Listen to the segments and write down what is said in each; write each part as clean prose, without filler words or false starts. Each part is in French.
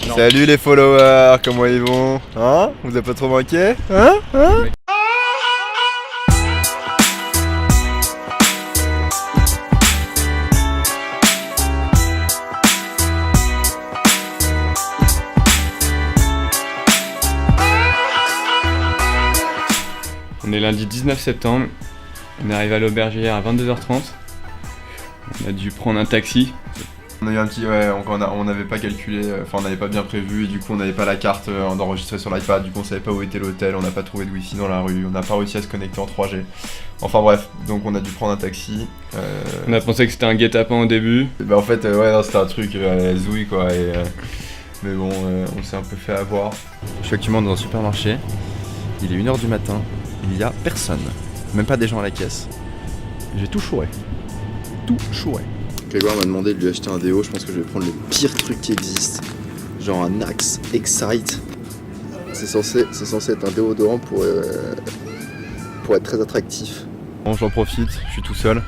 Non. Salut les followers, comment ils vont? Hein? Vous avez pas trop manqué? Hein? On est lundi 19 septembre, on est arrivé à l'auberge hier à 22h30. On a dû prendre un taxi. On a eu un petit, on n'avait pas calculé, enfin on n'avait pas bien prévu et du coup on n'avait pas la carte d'enregistrer sur l'iPad, du coup on savait pas où était l'hôtel, on n'a pas trouvé de wifi dans la rue, on n'a pas réussi à se connecter en 3G. Enfin bref, donc on a dû prendre un taxi. On a pensé que c'était un guet-apens au début. Bah en fait non, c'était un truc zouille quoi, mais bon on s'est un peu fait avoir. Je suis actuellement dans un supermarché, il est 1h du matin, il y a personne, même pas des gens à la caisse. J'ai tout chouré. Grégoire m'a demandé de lui acheter un déo, je pense que je vais prendre le pire truc qui existe, genre un Axe Excite. C'est censé être un déodorant pour être très attractif. Bon, j'en profite, je suis tout seul.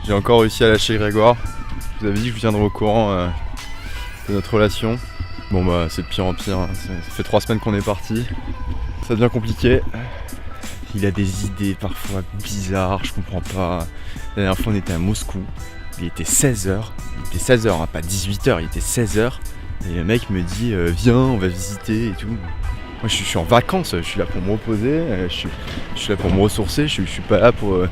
J'ai encore réussi à lâcher Grégoire. Je vous avais dit que je vous tiendrai au courant de notre relation. Bon bah c'est de pire en pire, hein. Ça fait 3 semaines qu'on est parti. Ça devient compliqué. Il a des idées parfois bizarres, je comprends pas. La dernière fois on était à Moscou. Il était 16h, hein, pas 18h, il était 16h. Et le mec me dit viens, on va visiter et tout. Moi je suis en vacances, je suis là pour me reposer, je suis là pour me ressourcer, je suis pas là pour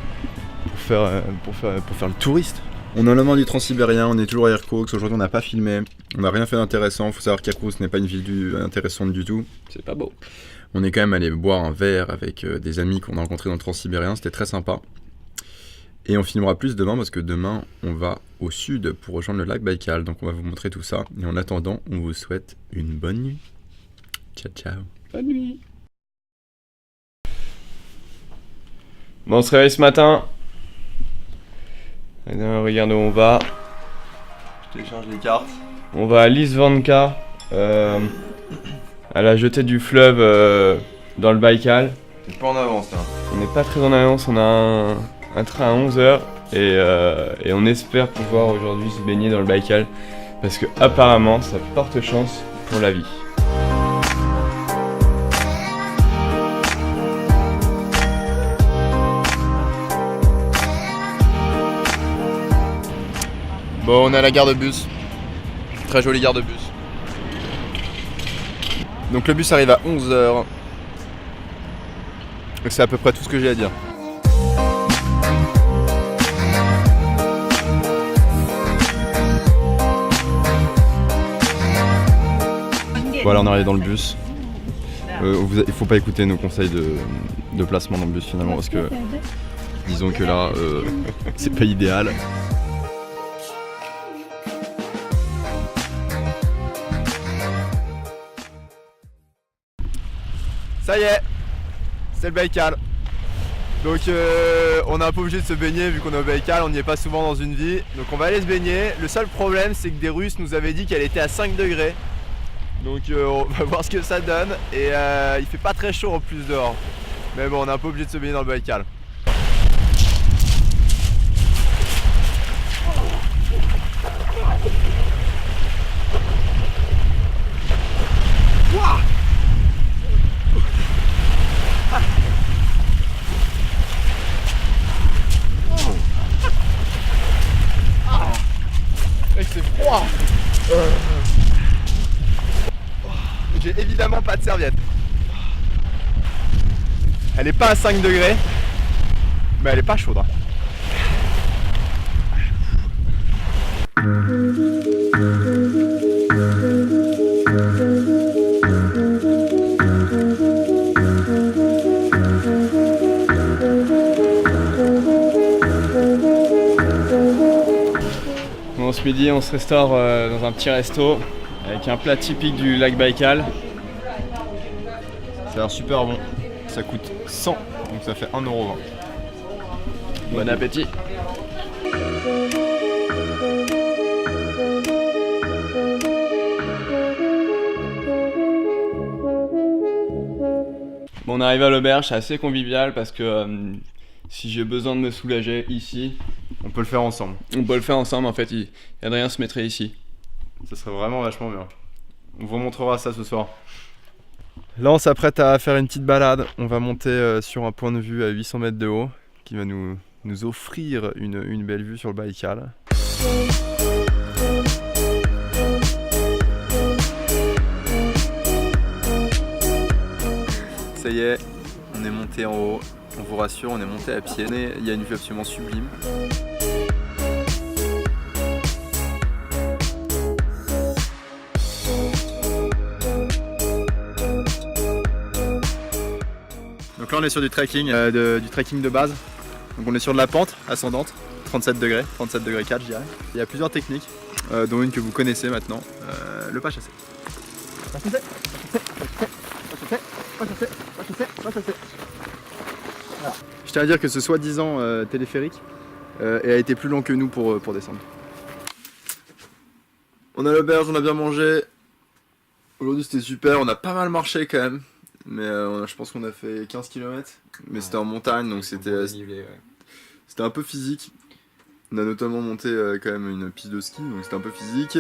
faire le touriste. On est au lendemain du Transsibérien, on est toujours à Irkoutsk, aujourd'hui on n'a pas filmé, on n'a rien fait d'intéressant, faut savoir qu'Irkoutsk n'est pas une ville intéressante du tout. C'est pas beau. On est quand même allé boire un verre avec des amis qu'on a rencontrés dans le Transsibérien, c'était très sympa. Et on filmera plus demain parce que demain on va au sud pour rejoindre le lac Baïkal, donc on va vous montrer tout ça. Et en attendant, on vous souhaite une bonne nuit. Ciao ciao. Bonne nuit. Bon, on se réveille ce matin. Regarde où on va. Je télécharge les cartes. On va à Lisvanka, à la jetée du fleuve dans le Baïkal. C'est pas en avance là. On n'est pas très en avance, on a un train à 11h et on espère pouvoir aujourd'hui se baigner dans le Baïkal parce que apparemment ça porte chance pour la vie. Bon, on est à la gare de bus. Très jolie gare de bus. Donc le bus arrive à 11h. Et c'est à peu près tout ce que j'ai à dire. Voilà, on est arrivé dans le bus. Il faut pas écouter nos conseils de placement dans le bus finalement parce que disons que là c'est pas idéal. Ça y est, c'est le Baïkal. Donc on est un peu obligé de se baigner vu qu'on est au Baïkal, on n'y est pas souvent dans une vie. Donc on va aller se baigner. Le seul problème c'est que des Russes nous avaient dit qu'elle était à 5 degrés. Donc on va voir ce que ça donne. Et il fait pas très chaud en plus dehors. Mais bon, on est un peu obligé de se baigner dans le Baïkal. C'est froid. J'ai évidemment pas de serviette. Elle est pas à 5 degrés, mais elle est pas chaude. Hein. Bon, ce midi, on se restaure dans un petit resto avec un plat typique du lac Baïkal. Ça a l'air super bon. Ça coûte 100, donc ça fait 1,20 €. Bon appétit. Bon, on arrive à l'auberge, c'est assez convivial parce que si j'ai besoin de me soulager ici, On peut le faire ensemble. on peut le faire ensemble en fait. Adrien se mettrait ici. Ça serait vraiment vachement bien. On vous montrera ça ce soir. Là on s'apprête à faire une petite balade. On va monter sur un point de vue à 800 mètres de haut qui va nous offrir une belle vue sur le Baïkal. Ça y est, on est monté en haut. On vous rassure, on est monté à pied. Il y a une vue absolument sublime. Donc là on est sur du trekking de base. Donc on est sur de la pente ascendante, 37 degrés 4 je dirais. Il y a plusieurs techniques, dont une que vous connaissez maintenant, le pas chassé. Voilà. Je tiens à dire que ce soi-disant téléphérique a été plus long que nous pour descendre. On a l'auberge, on a bien mangé. Aujourd'hui c'était super, on a pas mal marché quand même. Mais je pense qu'on a fait 15 km. Mais ouais. C'était en montagne donc c'était un peu physique. On a notamment monté quand même une piste de ski donc c'était un peu physique.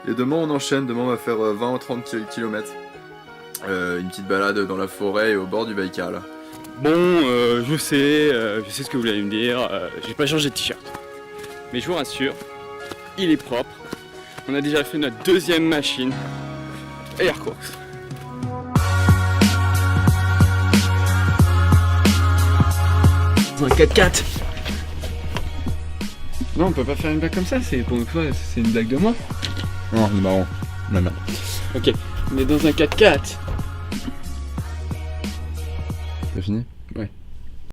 Et demain on enchaîne, demain on va faire 20 ou 30 km. Une petite balade dans la forêt et au bord du Baïkal. Bon, je sais ce que vous allez me dire, j'ai pas changé de t-shirt. Mais je vous rassure, il est propre. On a déjà fait notre deuxième machine. Air course. Un 4x4. Non, on peut pas faire une blague comme ça, c'est pour une fois, c'est une blague de moi. Non, c'est marrant. Non, non. Ok, on est dans un 4x4. T'as fini ?